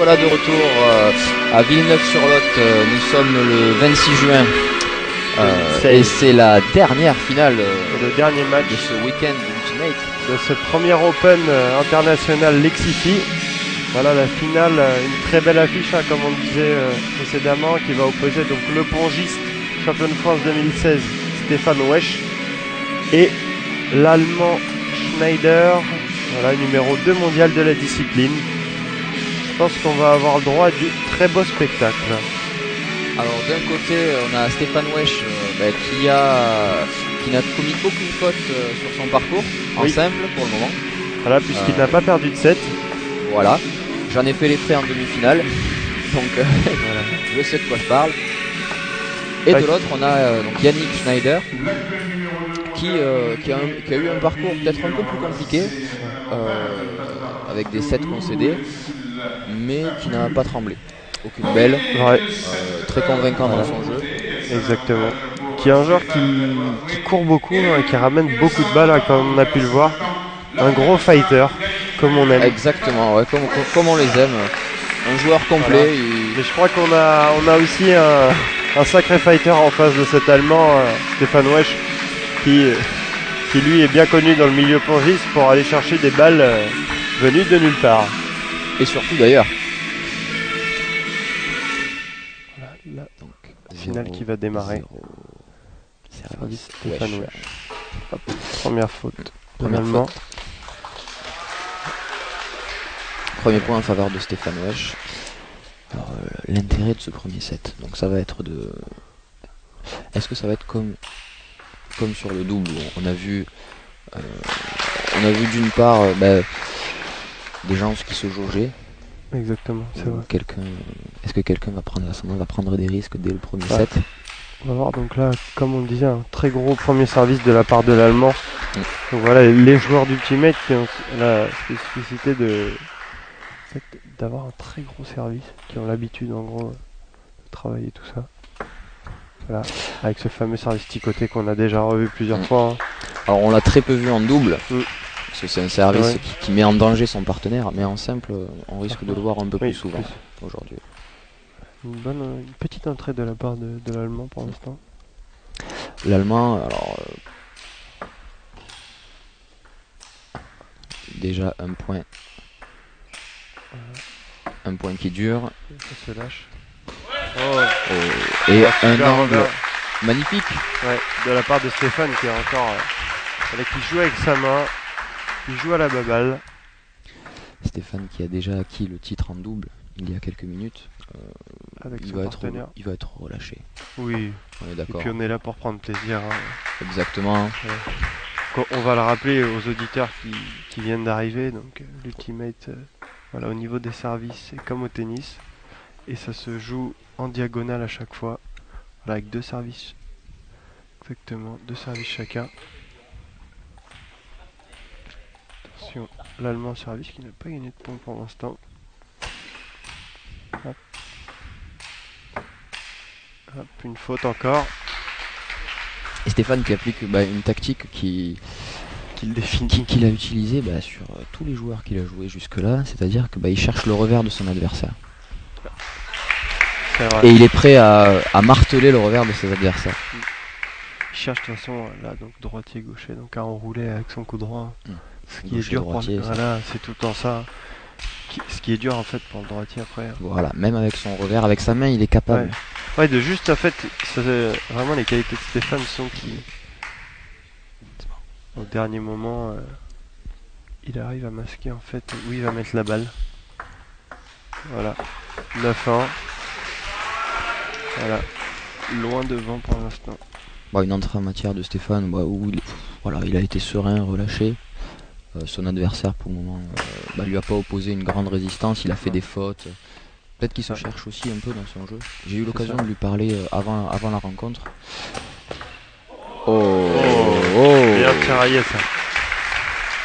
voilà de retour à Villeneuve-sur-Lot. Nous sommes le 26 juin et c'est la dernière finale, le dernier match de ce week-end Ultimate, de ce premier Open international Lexifi. Voilà la finale, une très belle affiche, hein, comme on disait précédemment, qui va opposer donc le pongiste champion de France 2016 Stéphane Wesch et l'Allemand Schneider, voilà, numéro 2 mondial de la discipline. Je pense qu'on va avoir le droit à du très beau spectacle. Alors d'un côté on a Stéphane Wesch qui n'a commis aucune faute sur son parcours en simple pour le moment. Voilà, puisqu'il n'a pas perdu de 7. Voilà, j'en ai fait les frais en demi-finale, donc voilà, je sais de quoi je parle. Et de l'autre on a donc Yannick Schneider qui a eu un parcours peut-être un peu plus compliqué, avec des 7 concédés, mais qui n'a pas tremblé. Aucune belle, très convaincant dans son jeu. Exactement. Qui est un joueur qui court beaucoup, hein, et qui ramène beaucoup de balles, hein, comme on a pu le voir. Un gros fighter, comme on aime. Exactement, ouais, comme on les aime. Un joueur complet. Voilà. Mais je crois qu'on a aussi un sacré fighter en face de cet Allemand, Stéphane Wesch, qui lui est bien connu dans le milieu pongiste pour aller chercher des balles venues de nulle part. Et surtout d'ailleurs. Voilà, là, donc, finale qui va démarrer. Service Stéphane Wesch. Hop, première faute. Premier point en faveur de Stéphane Wesch. Alors l'intérêt de ce premier set, donc ça va être de... Est-ce que ça va être comme sur le double où on a vu d'une part des gens qui se jaugeaient. Exactement, c'est vrai. Est-ce que quelqu'un va prendre des risques dès le premier set? On va voir, donc là, comme on le disait, un très gros premier service de la part de l'Allemand. Donc voilà, les joueurs d'Ultimate qui ont la spécificité d'avoir un très gros service, qui ont l'habitude en gros de travailler tout ça. Voilà, avec ce fameux service ticoté qu'on a déjà revu plusieurs fois. Hein. Alors on l'a très peu vu en double, parce que c'est un service qui met en danger son partenaire, mais en simple, on risque de le voir un peu plus souvent aujourd'hui. Une petite entrée de la part de l'Allemand pour l'instant. L'Allemand, alors... déjà un point. Un point qui dure. Ça se lâche. Et un angle magnifique. Ouais, de la part de Stéphane qui est encore... qui joue avec sa main, qui joue à la baballe. Stéphane qui a déjà acquis le titre en double il y a quelques minutes. Avec il va être relâché. Oui, on est d'accord. Et puis on est là pour prendre plaisir. Hein. Exactement. Ouais. On va le rappeler aux auditeurs qui viennent d'arriver. Donc l'Ultimate, voilà, au niveau des services, c'est comme au tennis. Et ça se joue en diagonale à chaque fois. Voilà, avec 2 services. Exactement, 2 services chacun. Attention, l'Allemand service qui n'a pas gagné de points pour l'instant. Hop. Hop, une faute encore. Et Stéphane qui applique une tactique qu'il a utilisée sur tous les joueurs qu'il a joué jusque-là, c'est-à-dire qu'il cherche le revers de son adversaire. Et il est prêt à marteler le revers de ses adversaires. Il cherche de toute façon là, donc droitier gaucher, donc à enrouler avec son coup droit. Ce qui est dur c'est tout le temps ça. Ce qui est dur en fait pour le droitier après. Voilà, même avec son revers, avec sa main, il est capable. Ouais, de juste en fait, vraiment les qualités de Stéphane sont qui, au dernier moment, il arrive à masquer en fait où il va mettre la balle. Voilà, 9-1. Voilà, loin devant pour l'instant. Une entrée en matière de Stéphane où il a été serein, relâché. Son adversaire pour le moment lui a pas opposé une grande résistance, il a fait des fautes. Peut-être qu'il se cherche aussi un peu dans son jeu. J'ai eu l'occasion de lui parler avant la rencontre. Bien tiraillé ça.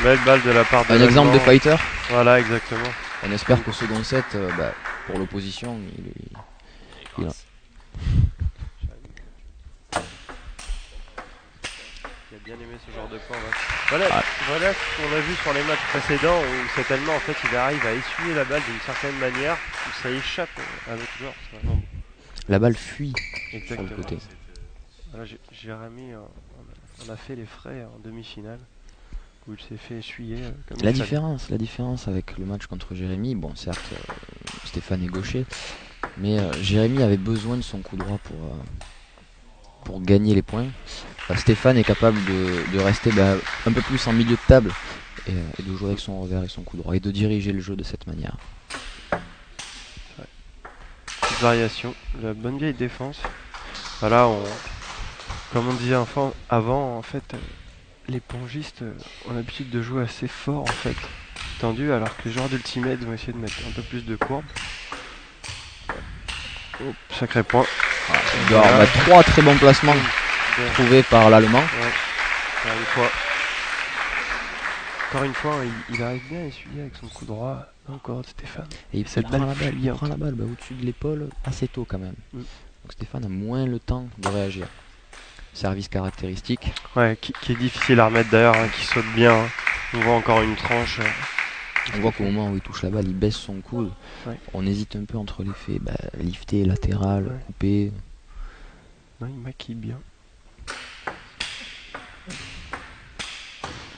Belle balle de la part de un exemple de fighter. Voilà, exactement. On espère qu'au second set, pour l'opposition, il bien aimé ce genre de point. Ouais. Voilà ce qu'on a vu sur les matchs précédents où cet Allemand en fait il arrive à essuyer la balle d'une certaine manière où ça échappe à l'autre joueur. C'est vraiment beau. La balle fuit Exactement. sur le côté. Voilà, Jérémy, on a fait les frais en demi-finale où il s'est fait essuyer. Comme La différence avec le match contre Jérémy, bon certes Stéphane est gaucher, mais Jérémy avait besoin de son coup droit pour gagner les points. Stéphane est capable de rester un peu plus en milieu de table et de jouer avec son revers et son coup droit et de diriger le jeu de cette manière. Ouais. Petite variation, la bonne vieille défense. Voilà, comme on disait avant, en fait, les pongistes ont l'habitude de jouer assez fort en fait, tendu, alors que les joueurs d'Ultimate vont essayer de mettre un peu plus de courbe. Oh, sacré point. Voilà. 3 très bons placements trouvés par l'Allemand. Ouais. Encore une fois, il arrive bien à essuyer avec son coup droit. Encore Stéphane. Et il prend la balle au-dessus de l'épaule assez tôt quand même. Donc Stéphane a moins le temps de réagir. Service caractéristique. Ouais, qui est difficile à remettre d'ailleurs, qui saute bien. Hein. On voit encore une tranche. On voit qu'au moment où il touche la balle, il baisse son coude. Ouais. On hésite un peu entre l'effet lifté, latéral, coupé. Non, il maquille bien.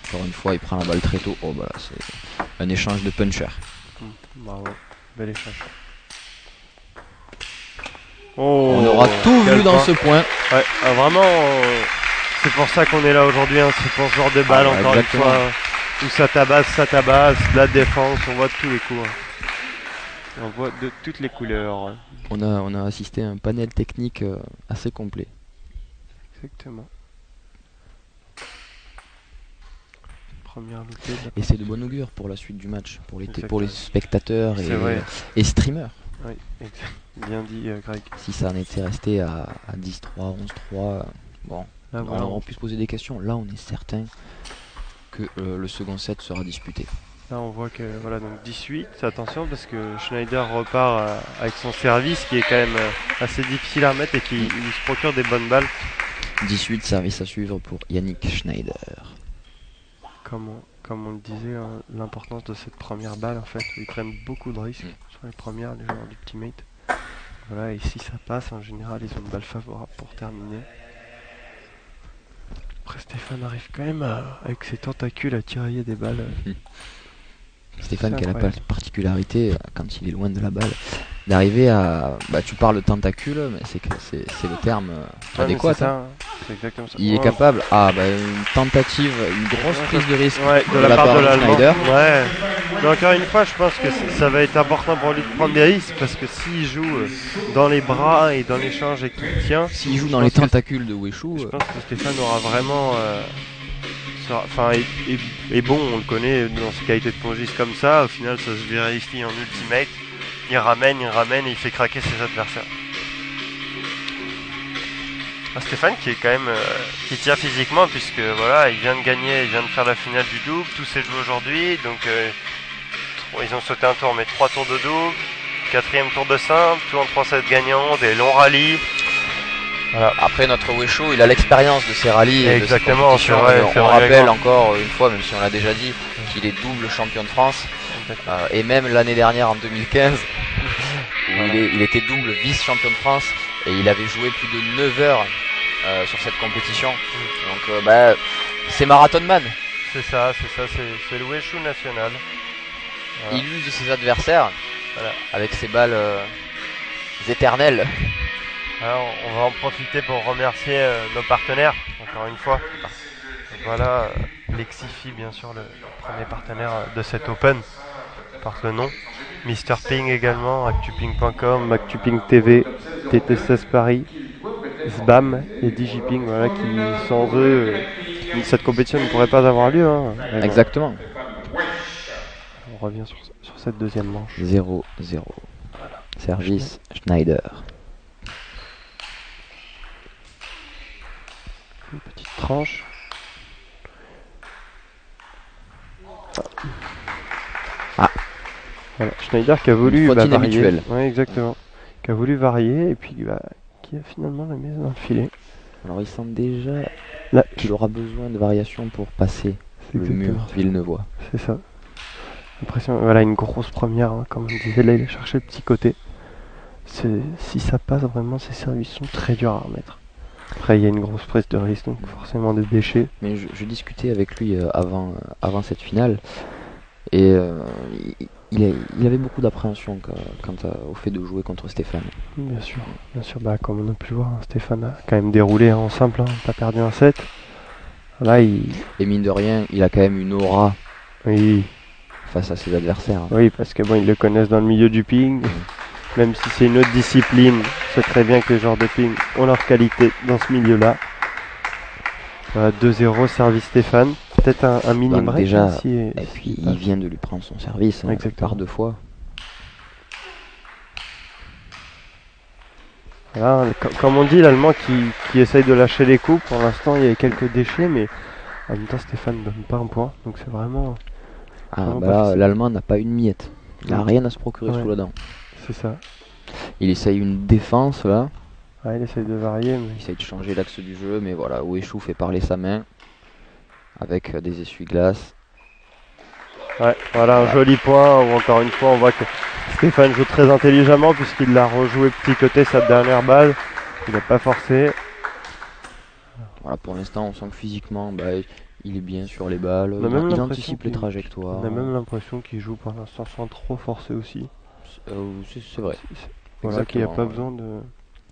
Encore une fois, il prend la balle très tôt. Oh, bah, c'est un échange de puncher. Bravo, bel échange. Oh, on aura tout vu dans ce point. Ouais, vraiment, c'est pour ça qu'on est là aujourd'hui. Hein, c'est pour ce genre de balle, encore exactement. Une fois. Où ça tabasse, de la défense, on voit tous les coups. Hein. On voit de toutes les couleurs. Hein. On a assisté à un panel technique assez complet. Exactement. Et c'est de bon augure pour la suite du match, pour les spectateurs et streamers. Oui, bien dit Greg. Si ça en était resté à 10-3, 11-3, bon, là, voilà. On aurait pu se poser des questions. Là, on est certain que le second set sera disputé. Là, on voit que voilà, donc 18, attention parce que Schneider repart avec son service qui est quand même assez difficile à remettre et qui se procure des bonnes balles. 18, service à suivre pour Yannick Schneider. Comme on le disait, hein, l'importance de cette première balle en fait, où ils prennent beaucoup de risques sur les premières, les joueurs d'Ultimate. Voilà, et si ça passe, en général, ils ont une balle favorable pour terminer. Après, Stéphane arrive quand même avec ses tentacules à tirailler des balles. Stéphane qui a la particularité, quand il est loin de la balle, d'arriver à... tu parles de tentacule, mais c'est le terme adéquat. C'est exactement ça. Il est capable, une tentative, une grosse prise de risque de la part de Schneider. Ouais. Mais encore une fois, je pense que ça va être important pour lui de prendre des risques, parce que s'il joue dans les bras et dans l'échange et qu'il tient... S'il joue dans les tentacules de Weishu... Je pense que Stéphane aura vraiment... et bon, on le connaît dans ses qualités de pongiste comme ça, au final ça se vérifie en Ultimate, il ramène et il fait craquer ses adversaires. Stéphane qui est quand même qui tient physiquement, puisque voilà, il vient de gagner, il vient de faire la finale du double, tout s'est joué aujourd'hui, donc ils ont sauté un tour, mais 3 tours de double, 4e tour de simple, tout en 3-7 gagnants, des longs rallyes. Voilà. Après, notre Weishu, il a l'expérience de ces rallyes. Exactement, de ces compétitions. On rappelle encore une fois, même si on l'a déjà dit, qu'il est double champion de France. Et même l'année dernière, en 2015, il était double vice-champion de France. Et il avait joué plus de 9 heures sur cette compétition. Donc, c'est Marathon Man. C'est ça, c'est le Weishu national. Voilà. Il use de ses adversaires avec ses balles éternelles. Alors, on va en profiter pour remercier nos partenaires, encore une fois. Donc voilà, Lexifi, bien sûr, le premier partenaire de cet Open, porte le nom. Mr Ping également, actuping.com, actuping TV, TT16 Paris, SBAM et DigiPing, voilà, qui sans eux, cette compétition ne pourrait pas avoir lieu. Hein. Exactement. On revient sur cette deuxième manche. 0-0. Voilà. Service Schneider. Une petite tranche. Voilà. Schneider qui a voulu varier. Ouais, exactement. Qui a voulu varier et puis qui a finalement la mise dans le filet. Alors il semble déjà Là, qu'il aura besoin de variations pour passer c'est le exactement mur ça. Villeneuvois. C'est ça. L'impression, voilà, une grosse première, hein, comme on disait, là il a cherché le petit côté. Si ça passe vraiment, ces services sont très durs à remettre. Après, il y a une grosse prise de risque, donc forcément des déchets. Mais je discutais avec lui avant cette finale, et il avait beaucoup d'appréhension au fait de jouer contre Stéphane. Bien sûr, bah, comme on a pu le voir, hein, Stéphane a quand même déroulé en simple, hein, pas perdu un set. Là, Et mine de rien, il a quand même une aura oui, face à ses adversaires. oui, parce que bon, ils le connaissent dans le milieu du ping. Même si c'est une autre discipline, c'est très bien que les joueurs de ping ont leur qualité dans ce milieu-là. 2-0, service Stéphane. Peut-être un mini Donc break. déjà, hein, et puis il vient de lui prendre son service Exactement. par 2 fois. Voilà, comme on dit, l'Allemand qui essaye de lâcher les coups. Pour l'instant, il y a quelques déchets, mais en même temps, Stéphane ne donne pas un point. Donc c'est vraiment. Vraiment Bah pas là, facile. l'Allemand n'a pas une miette. Il n'a Ouais. rien à se procurer Ouais. sous la dent. C'est ça. Il essaye une défense là. Ouais, il essaye de varier, mais Il essaye de changer l'axe du jeu, mais voilà, Ouéchou fait parler sa main avec des essuie-glaces. ouais, voilà un joli point où encore une fois on voit que Stéphane joue très intelligemment puisqu'il l'a rejoué petit côté sa dernière balle. Il n'a pas forcé. Voilà, pour l'instant, on sent que physiquement, bah, il est bien sur les balles, On a même il l'impression anticipe les trajectoires. On a même l'impression qu'il joue pour l'instant sans trop forcer aussi. C'est vrai. Voilà, qu'il n'y a Exactement, pas ouais. besoin de.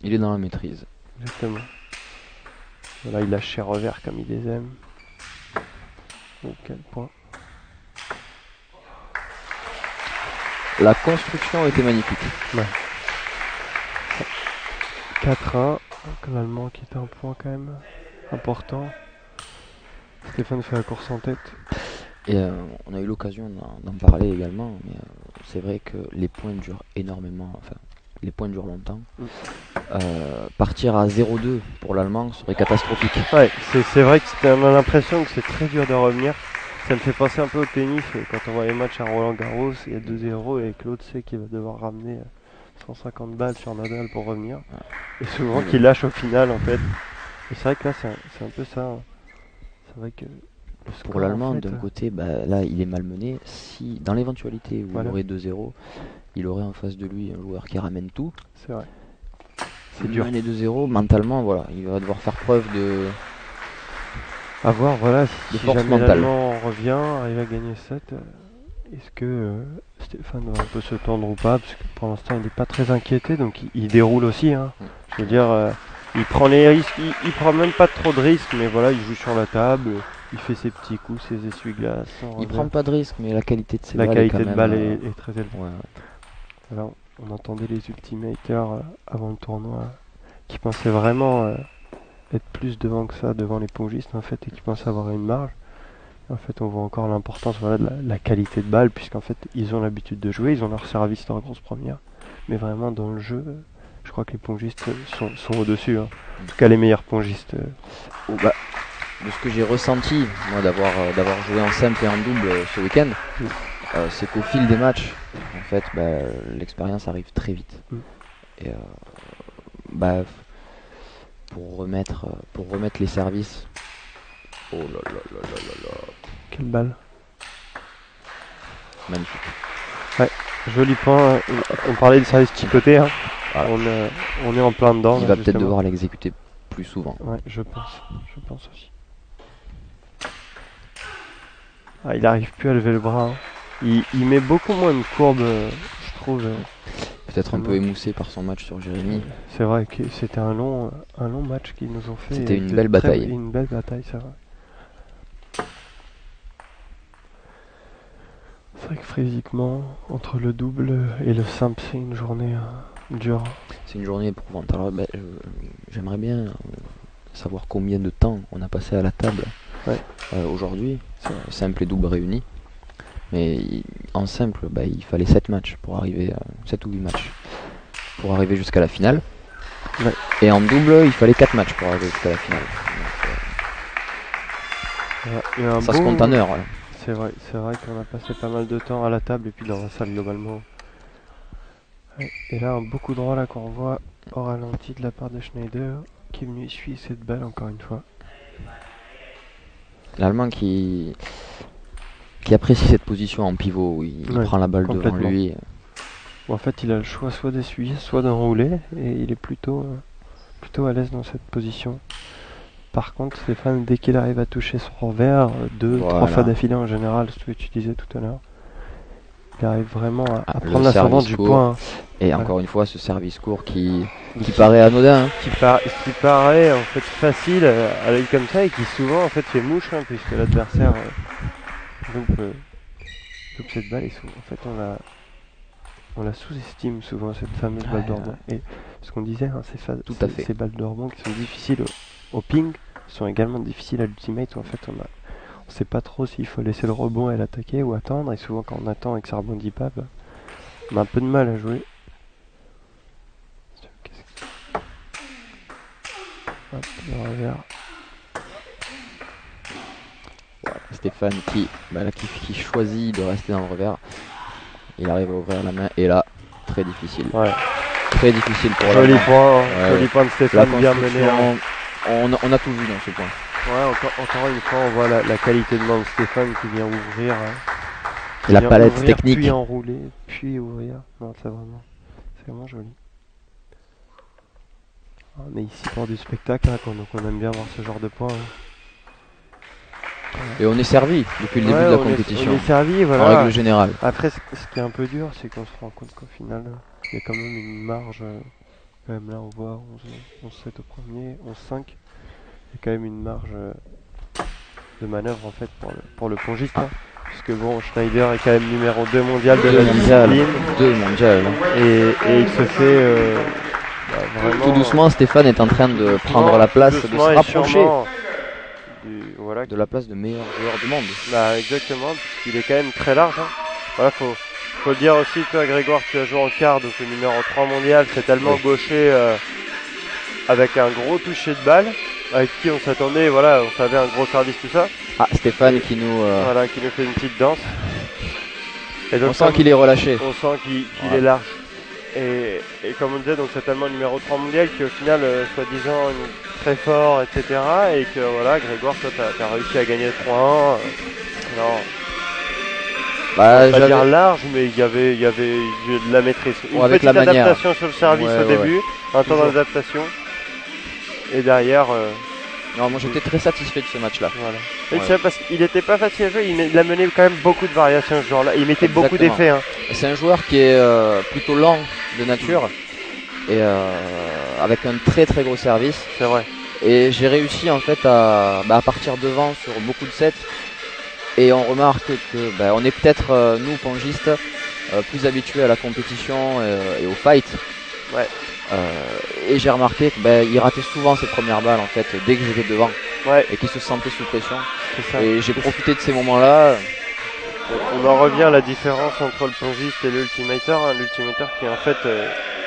Il est dans la maîtrise. Exactement. Voilà, il lâche ses revers comme il les aime. Oh, quel point. La construction était magnifique. 4-1. Donc l'Allemand qui est un point quand même important. Stéphane fait la course en tête. Et on a eu l'occasion d'en parler également, mais c'est vrai que les points durent énormément, enfin, les points durent longtemps. Partir à 0-2 pour l'Allemand serait catastrophique. Ouais, c'est vrai que on a l'impression que c'est très dur de revenir. Ça me fait penser un peu au tennis, quand on voit les matchs à Roland Garros, il y a 2-0 et Claude sait qu'il va devoir ramener 150 balles sur Nadal pour revenir. Et souvent qu'il lâche au final en fait. Et c'est vrai que là c'est un peu ça. Hein. C'est vrai que le score, Pour l'Allemand, en fait, d'un côté, bah, là il est malmené. Si, dans l'éventualité où Voilà. il aurait 2-0, il aurait en face de lui un joueur qui ramène tout. c'est vrai. C'est dur. Les 2-0, mentalement, voilà, il va devoir faire preuve de. À voir, voilà, De si force jamais mentale. l'Allemand revient, arrive à gagner 7, est-ce que Stéphane peut se tendre ou pas? Parce que pour l'instant, il n'est pas très inquiété, donc il déroule aussi. Hein. Je veux dire, il prend les risques, il prend même pas trop de risques, mais voilà, il joue sur la table, il fait ses petits coups, ses essuie-glaces. Il prend pas de risque, mais la qualité de ses La balles qualité est quand de même, balle est très élevée. ouais. Alors, on entendait les ultimateurs avant le tournoi qui pensaient vraiment être plus devant que ça, devant les pongistes en fait, et qui pensaient avoir une marge. En fait, on voit encore l'importance voilà, de la qualité de balle, puisqu'en fait, ils ont l'habitude de jouer, ils ont leur service dans la grosse première. Mais vraiment, dans le jeu, je crois que les pongistes sont au-dessus. Hein. En tout cas, les meilleurs pongistes. Bah, de ce que j'ai ressenti, moi, d'avoir joué en simple et en double ce week-end, c'est qu'au fil des matchs, en fait, bah, l'expérience arrive très vite. Et bah, pour remettre les services. Oh là là là là là là. Quelle balle. Magnifique. Ouais, joli point. On parlait de service petit côté. Hein. Voilà. On est en plein dedans. Il là, va peut-être justement. devoir l'exécuter plus souvent. Ouais, je pense aussi. Ah, il n'arrive plus à lever le bras. Hein. Il met beaucoup moins de courbes, je trouve. Peut-être un peu émoussé par son match sur Jérémy. C'est vrai que c'était un long match qu'ils nous ont fait. C'était une belle bataille. Une belle bataille, c'est vrai. C'est vrai que physiquement, entre le double et le simple, c'est une journée dure. C'est une journée éprouvante. Alors, bah, j'aimerais bien savoir combien de temps on a passé à la table aujourd'hui, simple et double réunis. Mais en simple, bah, il fallait 7 matchs pour arriver, 7 ou 8 matchs pour arriver jusqu'à la finale. Ouais. Et en double, il fallait 4 matchs pour arriver jusqu'à la finale. Donc, ça se compte en heures. Ouais. C'est vrai qu'on a passé pas mal de temps à la table et puis dans la salle globalement. Ouais. Et là, un beau coup droit là qu'on voit au ralenti de la part de Schneider qui est venu essuyer cette balle encore une fois. L'Allemand qui apprécie cette position en pivot où il prend la balle devant lui. Bon, en fait, il a le choix soit d'essuyer, soit d'enrouler, et il est plutôt à l'aise dans cette position. Par contre, Stéphane, dès qu'il arrive à toucher son revers, 2-3 fois d'affilée en général, ce que tu disais tout à l'heure, il arrive vraiment à prendre l'ascendant du point. Et encore une fois, ce service court qui paraît anodin. Qui paraît en fait facile à l'œil comme ça et qui souvent en fait fait mouche, puisque l'adversaire loupe cette balle. Et souvent, en fait, on la sous-estime souvent, cette fameuse balle de rebond. Et ce qu'on disait, ces balles de rebond qui sont difficiles au ping sont également difficiles à l'ultimate, où en fait on sait pas trop s'il faut laisser le rebond et l'attaquer ou attendre, et souvent quand on attend et que ça rebondit pas, on a un peu de mal à jouer. Hop, le revers. Voilà, Stéphane qui choisit de rester dans le revers. Il arrive à ouvrir la main et là, très difficile. Ouais. Très difficile pour joli point de Stéphane, bien mené. On a tout vu dans ce point. Ouais, encore une fois, on voit la qualité de main de Stéphane qui vient ouvrir. La palette technique. Puis enrouler, puis ouvrir. Non, c'est vraiment joli. On est ici pour du spectacle, donc on aime bien voir ce genre de points. Et on est servi depuis le début de la compétition. On est servi, voilà. En règle générale. Après, ce qui est un peu dur, c'est qu'on se rend compte qu'au final, il y a quand même une marge. Même là, on voit 11-7 au premier, 11-5. Il y a quand même une marge de manœuvre en fait pour le pongiste. Puisque bon, Schneider est quand même numéro 2 mondial de la discipline. 2 mondial. Et il se fait vraiment. Tout doucement, Stéphane est en train de prendre la place, de se rapprocher de la place de meilleur joueur du monde. Exactement, puisqu'il est quand même très large. Voilà, faut le dire aussi, toi Grégoire, tu as joué en quart, donc le numéro 3 mondial, cet Allemand gaucher avec un gros toucher de balle, avec qui on s'attendait, voilà, on savait un gros service, tout ça. Stéphane qui nous fait une petite danse. Et donc, on sent qu'il est relâché. On sent qu'il est large. Et comme on disait, donc cet Allemand numéro 3 mondial qui au final, soi-disant, très fort, etc. Et que voilà, Grégoire, toi, t'as réussi à gagner 3-1. Alors, pas dire large, mais il y avait de la maîtrise. Une avec petite la adaptation sur le service au début, un temps d'adaptation. Et derrière... Non, moi j'étais très satisfait de ce match-là. Voilà. C'est parce qu'il n'était pas facile à jouer, il a mené quand même beaucoup de variations ce joueur-là. Il mettait beaucoup d'effets. C'est un joueur qui est plutôt lent de nature et avec un très très gros service. C'est vrai. Et j'ai réussi en fait à partir devant sur beaucoup de sets. Et on remarque que on est peut-être nous pongistes plus habitués à la compétition et au fight. Ouais. Et j'ai remarqué qu'il ratait souvent ses premières balles en fait dès que j'étais devant et qu'il se sentait sous pression. Et j'ai profité de ces moments-là. On en revient à la différence entre le pongiste et l'ultimateur. L'ultimateur qui en fait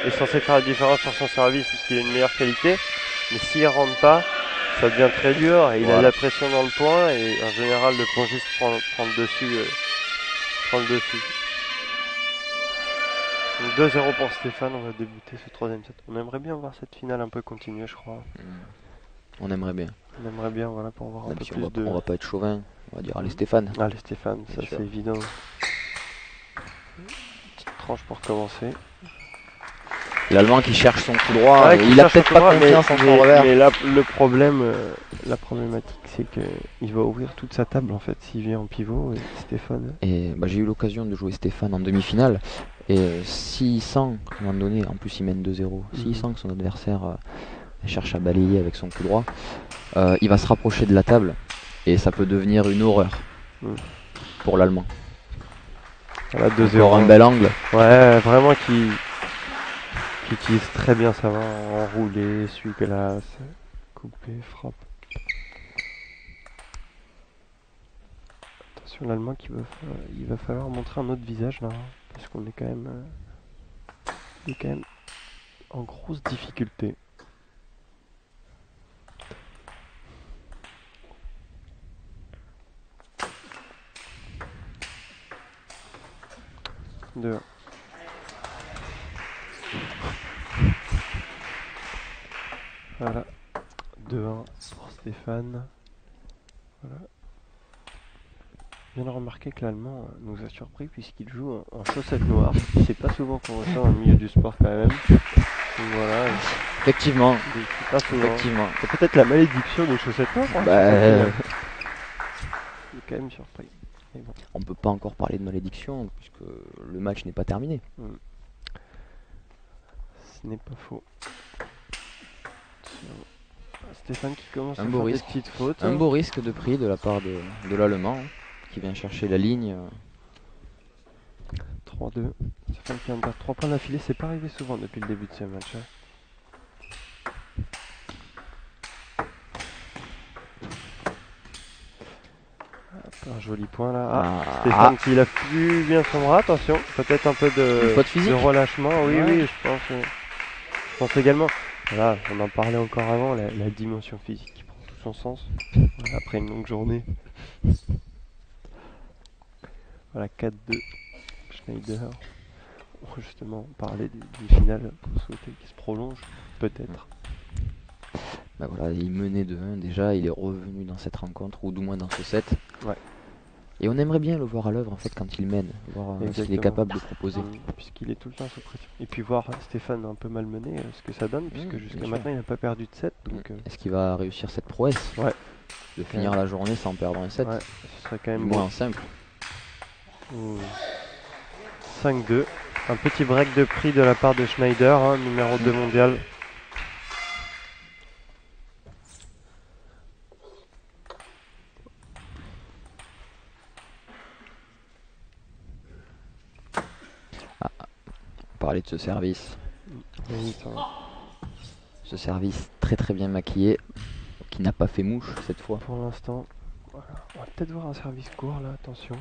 est censé faire la différence sur son service puisqu'il a une meilleure qualité. Mais s'il ne rentre pas, ça devient très dur et il a de la pression dans le point et en général le pongiste prend le dessus. Donc 2-0 pour Stéphane, on va débuter ce troisième set. On aimerait bien voir cette finale un peu continuer, je crois. On aimerait bien. Voilà, pour voir un peu plus on va pas être chauvin, on va dire allez Stéphane. Allez Stéphane, ça c'est évident. Petite tranche pour commencer. L'Allemand qui cherche son coup droit, il a peut-être pas confiance en son revers. Mais là, le problème, la problématique, c'est qu'il va ouvrir toute sa table en fait s'il vient en pivot. Et Stéphane. Et j'ai eu l'occasion de jouer Stéphane en demi-finale. Et s'il sent, à un moment donné, en plus il mène 2-0, s'il sent que son adversaire cherche à balayer avec son coup droit, il va se rapprocher de la table et ça peut devenir une horreur pour l'Allemand. Voilà, 2-0. Encore un bel angle. Ouais, vraiment qui utilise très bien sa main, enroulé, essuie-glace, coupé, frappe. Attention l'Allemand il va falloir montrer un autre visage là, parce qu'on est quand même en grosse difficulté. Voilà, 2-1 pour Stéphane. Voilà. Je viens de remarquer que l'Allemand nous a surpris puisqu'il joue en chaussettes noires. C'est pas souvent qu'on voit ça dans le milieu du sport quand même. Donc voilà, Effectivement, c'est pas souvent. effectivement. C'est peut-être la malédiction des chaussettes noires. Hein, Bah, je suis quand même surpris. Mais bon. on peut pas encore parler de malédiction puisque le match n'est pas terminé. Ce n'est pas faux. Stéphane qui commence Un à beau faire des risque. petites fautes. Un beau risque de prix de la part de l'Allemand qui vient chercher la ligne. 3-2. Stéphane qui vient de perdre 3 points d'affilée, c'est pas arrivé souvent depuis le début de ce match. Hein. Hop, un joli point là. Ah, Stéphane qui l'a plus bien son bras, attention. Peut-être un peu de relâchement. Oui, oui, je pense également. Voilà, on en parlait encore avant, la dimension physique qui prend tout son sens. Voilà, après une longue journée. Voilà, 4-2. Schneider. On va justement parler d'une finale qu'on souhaitait qui se prolonge, peut-être. Bah voilà, il menait de 1 déjà, il est revenu dans cette rencontre, ou du moins dans ce set. Ouais. Et on aimerait bien le voir à l'œuvre en fait quand il mène, voir ce qu'il est capable de proposer. Puisqu'il est tout le temps sous pression. Et puis voir Stéphane un peu malmené, ce que ça donne, puisque jusqu'à maintenant il n'a pas perdu de set. Est-ce qu'il va réussir cette prouesse de finir la journée sans perdre un set? Ouais, ce serait quand même moins simple. 5-2. Un petit break de prix de la part de Schneider, hein, numéro 2 mondial. Parler de ce service. Oui, ce service très très bien maquillé, qui n'a pas fait mouche cette fois. Pour l'instant, voilà. On va peut-être voir un service court là, attention.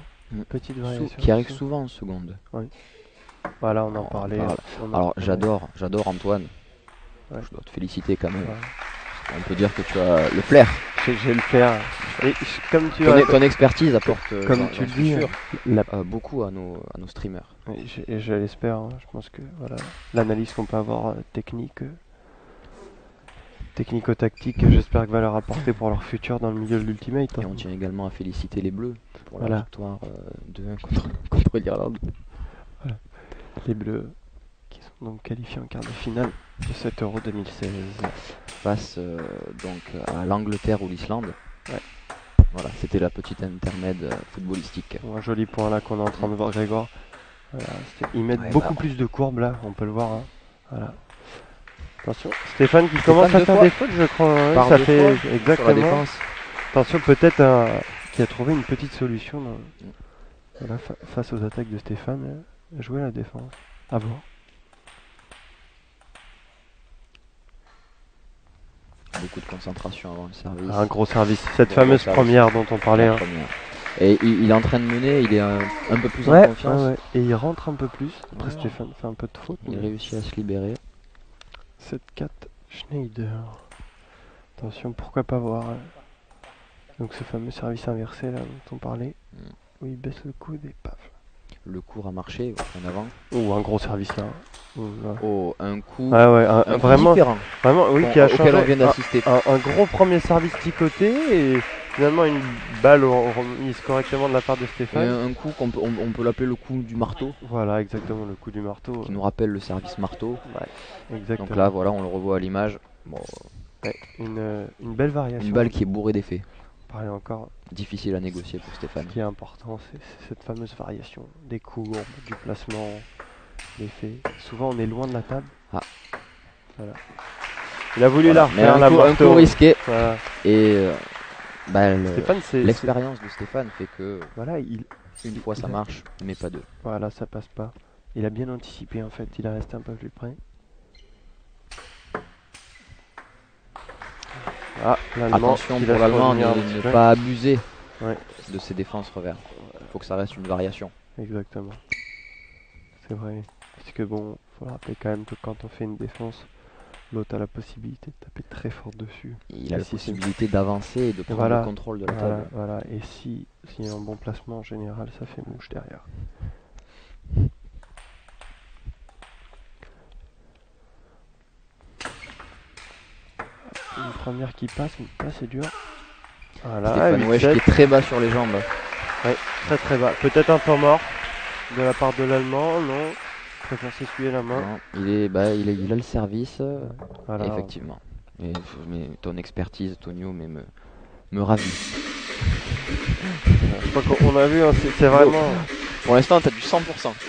Petite variation. Qui arrive souvent en seconde. Oui. Voilà, on en parlait. Alors j'adore Antoine. Ouais. Je dois te féliciter quand même. Ouais. On peut dire que tu as le flair. J'ai le flair. Et comme ton expertise apporte, comme tu le dis, beaucoup à nos streamers. Et je l'espère. Hein. Je pense que voilà, l'analyse qu'on peut avoir technico-tactique, j'espère que va leur apporter pour leur futur dans le milieu de l'Ultimate. Et on tient également à féliciter les Bleus pour la victoire 2-1 contre l'Irlande. Voilà. Les Bleus qui sont donc qualifiés en quart de finale de cet Euro 2016 face donc à l'Angleterre ou l'Islande. Ouais. Voilà, c'était la petite intermède footballistique. Un joli point là qu'on est en train de voir, Grégoire. Voilà, ils mettent beaucoup plus de courbes là, on peut le voir. Hein. Voilà. Attention, Stéphane qui commence à faire des fautes, je crois. Par ça fait exactement. Sur la défense. Attention, peut-être qui a trouvé une petite solution voilà, face aux attaques de Stéphane. Jouer la défense. À voir. Beaucoup de concentration avant le service. Un gros service. Cette fameuse première dont on parlait. Hein. Et il est en train de mener, il est un peu plus en confiance. Ouais. Et il rentre un peu plus. Après Stéphane fait un peu de faute. Il réussit à se libérer. 7-4 Schneider. Attention, pourquoi pas voir. Donc ce fameux service inversé là dont on parlait. Où il baisse le coude et paf. Le coup a marché en avant. Ou un gros service là. Oh, un coup. Ah ouais, un vraiment différent. Vraiment, oui, qui a changé. On vient d'assister. Un gros premier service ticoté et finalement une balle remise correctement de la part de Stéphane. Un coup qu'on peut l'appeler le coup du marteau. Voilà, exactement, le coup du marteau. Qui nous rappelle le service marteau. Ouais, exactement. Donc là, voilà, on le revoit à l'image. Bon, une belle variation. Une balle qui est bourrée d'effets. Pareil encore. Difficile à négocier pour Stéphane. Ce qui est important, c'est cette fameuse variation des courbes, du placement, l'effet. Souvent, on est loin de la table. Voilà. Il a voulu la refaire, un coup risqué. Voilà. Et l'expérience de Stéphane fait que voilà, une fois ça marche, mais pas deux. Voilà, ça passe pas. Il a bien anticipé en fait, il est resté un peu plus près. Attention pour l'Allemand ne pas abuser de ses défenses revers. Il faut que ça reste une variation. Exactement. C'est vrai. Parce que bon, il faut rappeler quand même que quand on fait une défense, l'autre a la possibilité de taper très fort dessus. Il a la possibilité d'avancer et de prendre le contrôle de la table. Voilà. Et s'il y a un bon placement en général, ça fait mouche derrière. Une première qui passe, mais là c'est dur. Voilà, Stéphane Wesch qui est très bas sur les jambes. Ouais, très très bas. Peut-être un temps mort de la part de l'Allemand, non. Je préfère s'essuyer la main. Non, il a le service, Voilà. effectivement. Mais ton expertise, Tonio, me ravit. Je crois qu'on a vu, hein, c'est vraiment... Pour l'instant, t'as du 100%.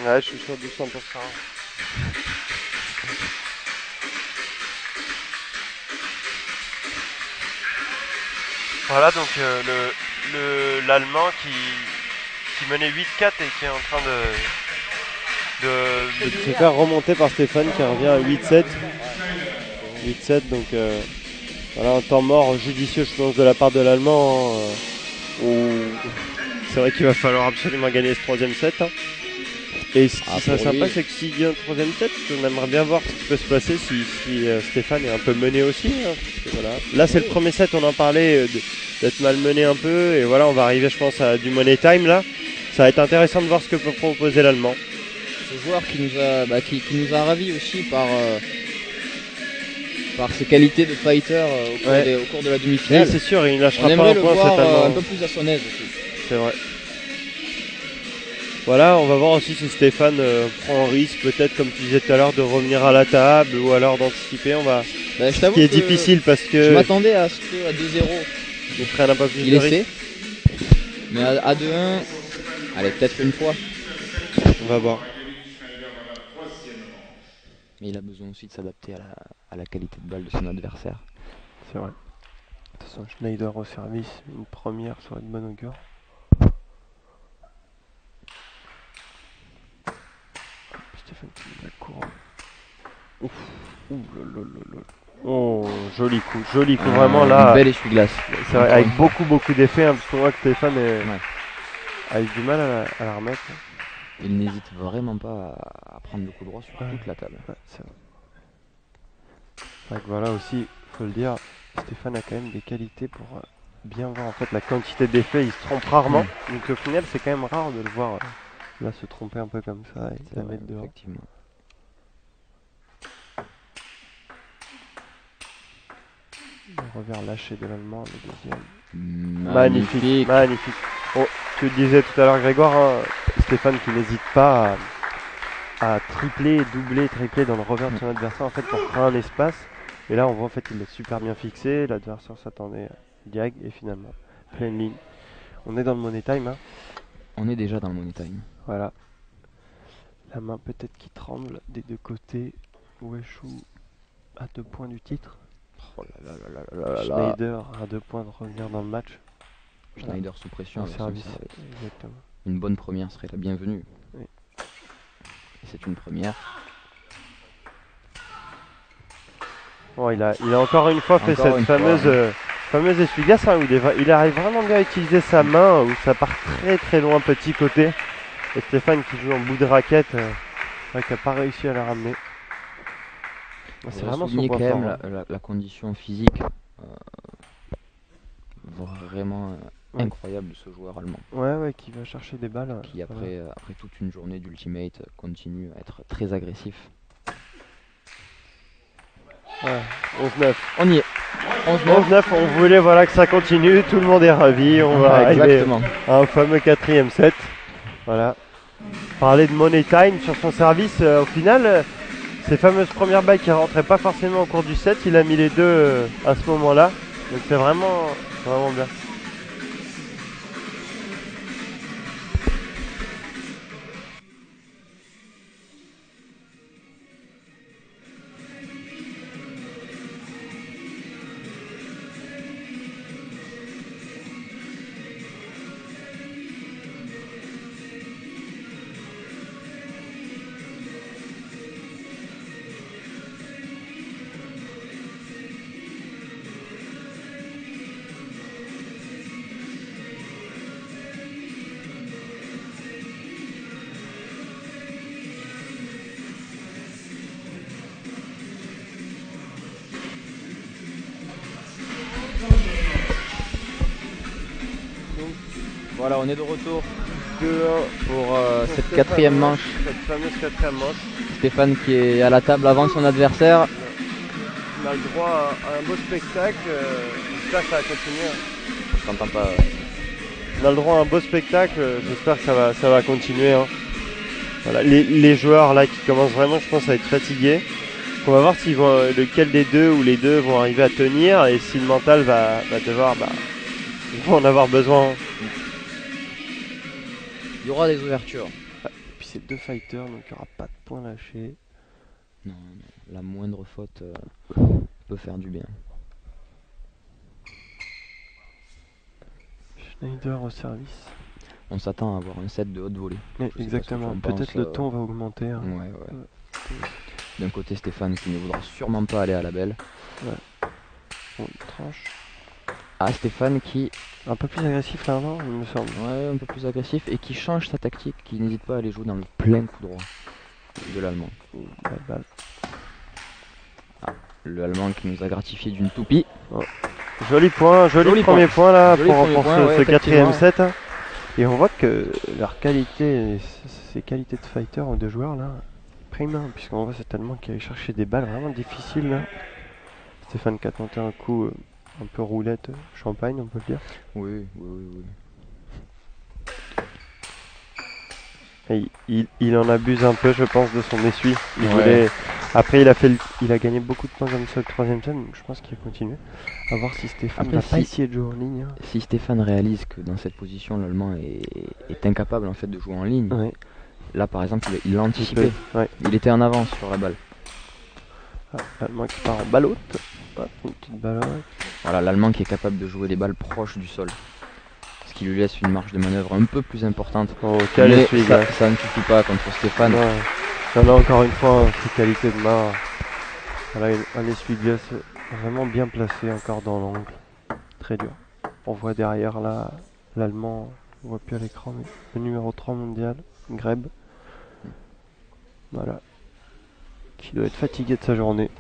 Ouais, je suis sûr du 100%. Voilà donc l'Allemand qui menait 8-4 et qui est en train de se faire remonter par Stéphane qui revient à 8-7. 8-7 donc voilà un temps mort judicieux je pense de la part de l'Allemand. C'est vrai qu'il va falloir absolument gagner ce troisième set. Hein. Et ce qui serait sympa, c'est que s'il y a un troisième set, on aimerait bien voir ce qui peut se passer si Stéphane est un peu mené aussi. Hein, parce que voilà. Là, c'est le premier set, on en parlait d'être mal mené un peu. Et voilà, on va arriver, je pense, à du money time là. Ça va être intéressant de voir ce que peut proposer l'Allemand. Ce joueur qui nous a ravis aussi par ses qualités de fighter au cours de la demi-finale. Oui, c'est sûr, il ne lâchera on pas un le point voir cet Allemand. un peu plus à son aise aussi. C'est vrai. Voilà, on va voir aussi si Stéphane prend un risque, peut-être comme tu disais tout à l'heure, de revenir à la table ou alors d'anticiper. Je t'avoue qui est difficile parce que je m'attendais à ce qu'à 2-0 il prenne un peu plus il de essaie. risque. Mais à 2-1, allez, peut-être une fois. On va voir. Mais il a besoin aussi de s'adapter à la qualité de balle de son adversaire. C'est vrai. De toute façon, Schneider au service, une première serait de bon augure. Stéphane qui met la couronne. Ouf. Ouh, oh, joli coup, vraiment là. Une belle essuie-glace. C'est vrai, avec beaucoup d'effets, hein, parce qu'on voit que Stéphane a eu du mal à la remettre. Il n'hésite vraiment pas à prendre le coup droit sur toute la table. Ouais, c'est vrai. Donc voilà aussi, faut le dire, Stéphane a quand même des qualités pour bien voir en fait la quantité d'effets, il se trompe rarement. Donc au final c'est quand même rare de le voir là se tromper un peu comme ça et la mettre dehors. Effectivement. Le revers lâché de l'Allemand, le deuxième. Magnifique. Magnifique. Oh, tu le disais tout à l'heure Grégoire, hein, Stéphane qui n'hésite pas à tripler, doubler, tripler dans le revers de son adversaire en fait pour créer un espace. Et là on voit en fait il est super bien fixé, l'adversaire s'attendait diag et finalement pleine ligne. On est dans le money time. Hein. On est déjà dans le money time. Voilà. La main peut-être qui tremble des deux côtés. Weshu à 2 points du titre. Oh là là. Schneider à 2 points de revenir dans le match. Schneider sous pression. Service. Exactement. Une bonne première serait la bienvenue. Oui. Et c'est une première. Bon, il a encore une fois fait cette fameuse essuie-glace hein, où il arrive vraiment bien à utiliser sa main, où ça part très loin petit côté. Et Stéphane qui joue en bout de raquette, qui n'a pas réussi à la ramener. C'est vraiment son point fort. La condition physique vraiment incroyable de ce joueur allemand. Ouais, qui va chercher des balles. Qui après toute une journée d'ultimate continue à être très agressif. Ouais, 11-9. On y est. 11-9, on voulait que ça continue, tout le monde est ravi, on va arriver à un fameux 4e set. Voilà. Parler de money time sur son service, au final, ces fameuses premières balles qui ne rentraient pas forcément au cours du set, il a mis les deux à ce moment-là. Donc c'est vraiment bien. Voilà, on est de retour 2-1 pour cette quatrième manche. Cette fameuse 4e manche. Stéphane qui est à la table avant son adversaire. On a le droit à un beau spectacle. J'espère que ça va continuer. Je t'entends pas. On a le droit à un beau spectacle, j'espère que ça va continuer. Hein. Voilà, les joueurs là qui commencent vraiment, je pense, à être fatigués. On va voir s'ils vont, lequel des deux ou les deux vont arriver à tenir et si le mental va devoir, ils vont en avoir besoin. Il y aura des ouvertures. Et puis c'est 2 fighters, donc il n'y aura pas de points lâchés. Non, la moindre faute peut faire du bien. Schneider au service. On s'attend à avoir un set de haute volée. Exactement, peut-être le ton va augmenter. Hein. Ouais. D'un côté Stéphane qui ne voudra sûrement pas aller à la belle. Ouais. Bon, tranche. Ah, Stéphane qui... Un peu plus agressif là, non, il me semble. Ouais, un peu plus agressif et qui change sa tactique, qui n'hésite pas à aller jouer dans le plein coup droit de l'Allemand. Balle. Ah, le Allemand qui nous a gratifié d'une toupie. Oh. Joli point, joli premier point là pour ce 4ème set. Hein. Et on voit que leur qualité, ces qualités de fighter ou de joueurs là, prime, puisqu'on voit cet Allemand qui allait chercher des balles vraiment difficiles là. Stéphane qui a tenté un coup un peu roulette champagne, on peut le dire. Oui. Et il en abuse un peu, je pense, de son essuie. Après, il a gagné beaucoup de points comme ça le 3ème set, donc je pense qu'il va continuer. À voir si Stéphane va pas essayer de jouer en ligne. Hein. Si Stéphane réalise que dans cette position, l'Allemand est incapable en fait de jouer en ligne. Ouais. Là, par exemple, il l'a anticipé. Il était en avance sur la balle. Ah, l'Allemand qui part en balle haute. Une petite balle haute. Voilà, l'Allemand qui est capable de jouer des balles proches du sol. Ce qui lui laisse une marge de manœuvre un peu plus importante. Oh, mais ça ne suffit pas contre Stéphane. Il y en a encore une fois ses qualités de main. Voilà, un essuie-glace vraiment bien placé encore dans l'angle. Très dur. On voit derrière là l'Allemand, on voit plus à l'écran, mais le numéro 3 mondial, Greb. Voilà. Qui doit être fatigué de sa journée.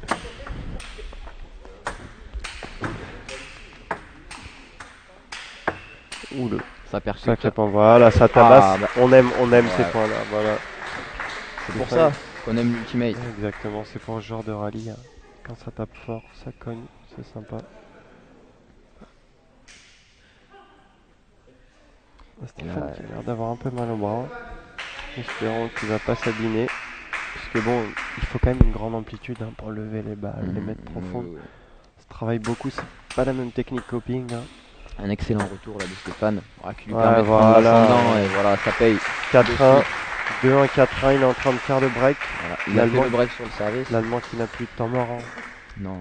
Oule. Ça percute. Sacré point. Voilà, ça tabasse. On aime ces points-là. Voilà. C'est pour ça qu'on aime l'ultimate. Exactement, c'est pour ce genre de rallye. Hein. Quand ça tape fort, ça cogne, c'est sympa. Stéphane qui a l'air d'avoir un peu mal au bras. Espérons qu'il va pas s'abîmer. Parce que bon, il faut quand même une grande amplitude hein, pour lever les balles, les mettre profondes. Ça travaille beaucoup, c'est pas la même technique coping. Hein. Un excellent retour là de Stéphane, qui lui permet de prendre l'ascendant et voilà, ça paye. 4-1, 2-1, 4-1, il est en train de faire le break. Voilà, il a fait le break sur le service. L'Allemand qui n'a plus de temps mort. Hein. Non,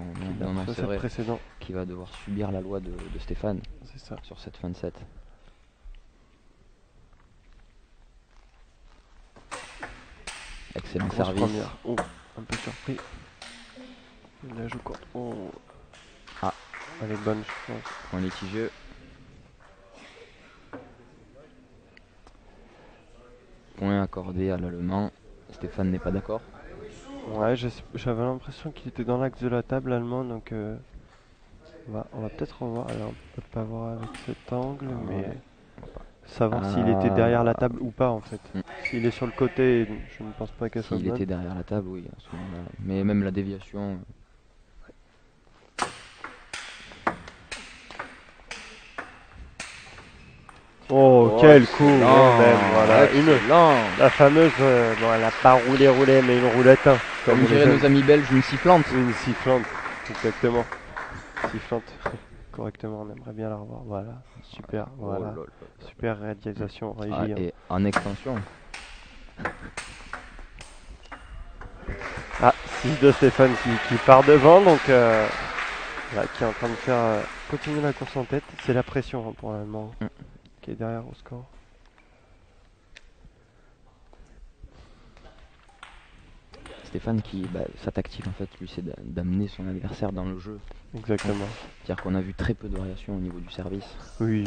c'est vrai. Précédent. Qui va devoir subir la loi de Stéphane. C'est ça. Sur cette fin de set. Excellent service. Oh, un peu surpris. La joue courte. Oh. Ah. Elle est bonne, je pense. Point litigieux. Point accordé à l'Allemand. Stéphane n'est pas d'accord. Ouais, j'avais l'impression qu'il était dans l'axe de la table allemand, donc on va peut-être revoir. Alors, on peut pas voir avec cet angle, mais savoir s'il était derrière la table ou pas en fait. S'il est sur le côté, je ne pense pas qu'elle soit bonne. S'il était derrière la table, oui, à ce moment-là. Mais même la déviation. Oh, quel coup! Voilà, la fameuse, bon, elle a pas roulé, mais une roulette. Hein, comme diraient nos amis belges, une sifflante. Une sifflante, exactement. Sifflante, correctement, on aimerait bien la revoir. Voilà, super, voilà. Super réalisation, régie. Et en extension. 6 de Stéphane qui part devant, donc qui est en train de faire continuer la course en tête. C'est la pression hein, pour l'Allemand. Qui est derrière au score. Stéphane qui, sa tactique en fait, lui, c'est d'amener son adversaire dans le jeu. Exactement. C'est-à-dire qu'on a vu très peu de variations au niveau du service. Oui,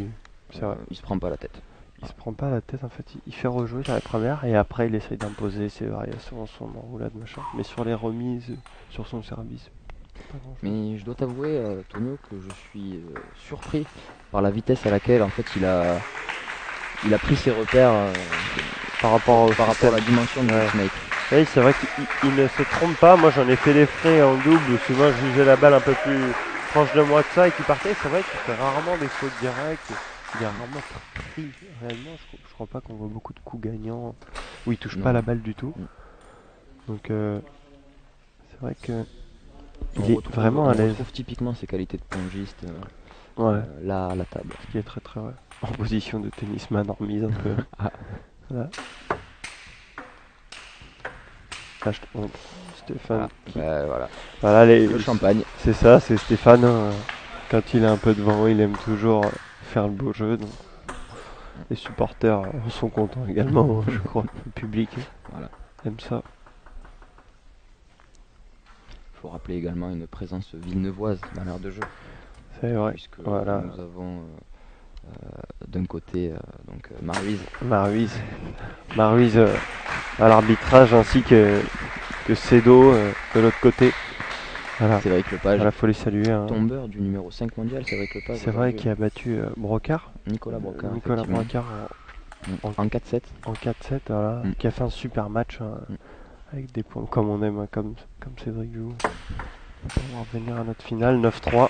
c'est vrai. Il se prend pas la tête. Il se prend pas la tête en fait, il fait rejouer sur la première et après il essaye d'imposer ses variations, son enroulade machin. Mais sur les remises, sur son service. Mais je dois t'avouer, Tonio, que je suis surpris par la vitesse à laquelle en fait il a pris ses repères par rapport à la dimension de Snake. Oui, c'est vrai qu'il ne se trompe pas. Moi j'en ai fait des frais en double où souvent je jugeais la balle un peu plus proche de moi que ça et qui partait. C'est vrai qu'il fait rarement des fautes directes. Il est rarement pris. Réellement, je crois pas qu'on voit beaucoup de coups gagnants où il touche Non. pas la balle du tout. Mm. Donc c'est vrai que On il est retrouve- vraiment à On l'aise. retrouve typiquement ses qualités de pongiste Ouais. là à la table. Ce qui est très très ouais. En position de tennisman en remise un peu. Ah. Voilà. Là, Stéphane. Voilà. Voilà Le champagne. c'est ça, c'est Stéphane. Quand il est un peu devant, il aime toujours faire le beau jeu. Donc les supporters sont contents également, je crois. Le public Voilà. aime ça. Il faut rappeler également une présence villeneuvoise dans l'aire de jeu. C'est vrai. Puisque Voilà. nous avons d'un côté Maruiz. Maruiz à l'arbitrage ainsi que Cedo de l'autre côté. Voilà. Cédric Lepage, Voilà, faut les saluer. Hein. tombeur du numéro 5 mondial, Cédric Lepage. C'est vrai aujourd'hui. qu'il a battu Brocard. Nicolas Brocard. Nicolas effectivement. Brocard En 4-7. en 4-7, voilà, Mm. qui a fait un super match avec des points comme on aime, hein, comme Cédric joue. On va revenir à notre finale, 9-3.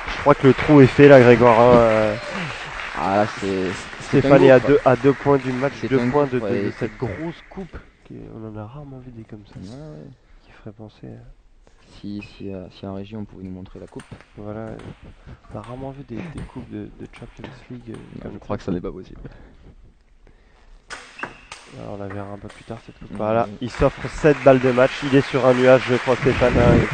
Je crois que le trou est fait là, Grégoire. Hein, Ah là, c'est Stéphane est à deux points du match, C'est 2 un points gouffre, ouais, de c'est cette grosse coupe. On en a rarement vu des comme ça. Ouais. Qui ferait penser. Si en région on pouvait nous montrer la coupe, Voilà, on a rarement vu des coupes de Champions League. Comme je crois que ça n'est pas possible. Alors, on la verra un peu plus tard cette coupe. Mhm. Voilà, il s'offre 7 balles de match. Il est sur un nuage, je crois, Stéphane. Hein.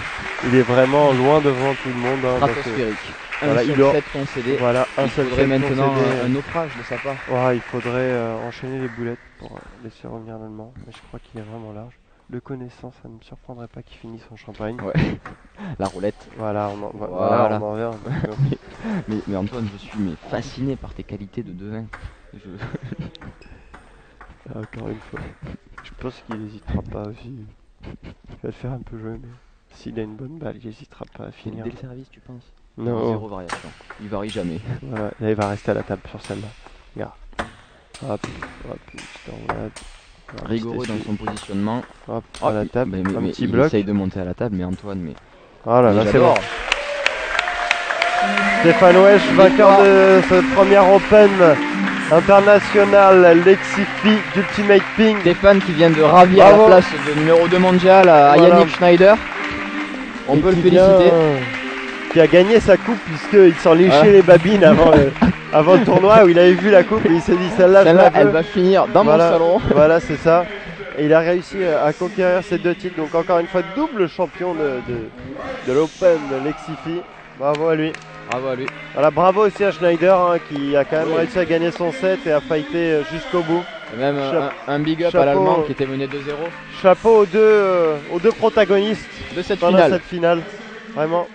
Il est vraiment loin devant tout le monde. Hein, dans ce- Stratosphérique. Voilà, Un il seul aura- set concédé. Voilà, un Il seul faudrait set maintenant concédé. un naufrage de sa part. Ouais, il faudrait enchaîner les boulettes pour laisser revenir l'Allemand. Mais je crois qu'il est vraiment large. De connaissance, ça ne me surprendrait pas qu'il finisse en champagne. Ouais. La roulette. Voilà, on en Voilà. revient. Mais Antoine, je suis fasciné par tes qualités de devin. Encore une fois. Je pense qu'il n'hésitera pas aussi. Il va le faire un peu jouer, mais s'il a une bonne balle, il n'hésitera pas à finir. Dès le service, tu penses? Non. Zéro variation. Il varie jamais. Voilà, là, il va rester à la table sur celle-là. Regarde. Hop, une petite enroulade. Voilà, Rigoureux petit dans essuie. son positionnement. Hop, Oh, à la table, mais un petit il bloc. essaye de monter à la table, mais Antoine, mais. Oh là là, mais c'est bon. j'adore. Stéphane Wesch, vainqueur de cette première Open internationale Lexifi d'Ultimate Ping. Stéphane qui vient de ravir Bravo. la place de numéro 2 mondial à Voilà. Yannick Schneider. On Et peut le qui féliciter. vient, qui a gagné sa coupe puisqu'il s'en léchait Voilà. les babines avant le tournoi où il avait vu la coupe et il s'est dit celle-là je Celle-là, la veux. elle va finir dans Voilà. mon salon. Voilà, c'est ça. Et il a réussi à conquérir ces 2 titres. Donc encore une fois, double champion de l'Open Lexifi. Bravo à lui. Bravo à lui. Voilà, bravo aussi à Schneider hein, qui a quand même réussi à gagner son set et à fighter jusqu'au bout. Et même un big up chapeau. à l'Allemand qui était mené 2-0 Chapeau aux deux protagonistes de cette pendant finale. cette finale. Vraiment.